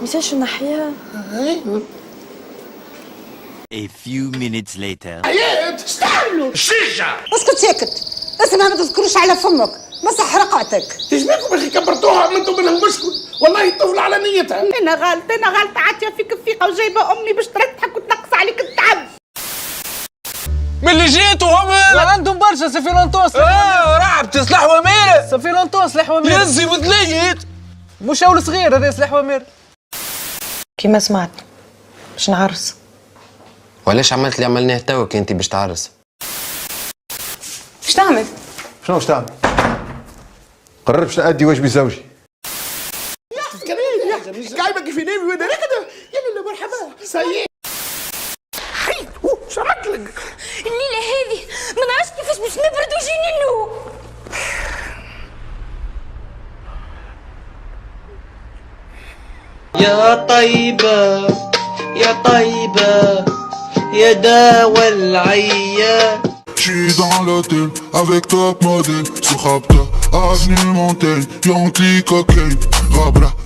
مشاش النحية. A few minutes later. حياة استعملوا الشيشة. اسكت ساكت، اسمها ما تذكروش على فمك، مسح رقعتك. تجمعكم يا اخي كبرتوها منتم منها المشكل، والله الطفل على نيتها. انا غلط عاتيه فيك الثقه وجايبه امي باش تضحك وتنقص عليك التعب. من اللي جيت وهم عندهم برشا سي في لونتون رعبت سلاح وميرة. سي في لونتون سلاح ومير يزي وتليت مش اول صغير هذا سلاح ومير. كيما سمعت باش نعرس. وعلاش عملت اللي عملناه توا كي انت باش تعرس؟ اش تعمل؟ شنو واش تعمل؟ قررت باش نأدي واجبي زوجي. قايمة كيف ينامي وانا راكده. يلا مرحبا سيء. حيت شو عملت لك؟ الليلة هذه ما نعرفش كيفاش باش نبرد ويجيني النوم. يا طيبة يا طيبة يا داوى العيا. J'suis dans l'hôtel avec top modèle sur Rapta, avenue Montaigne, Yankee cocaine, Rabra.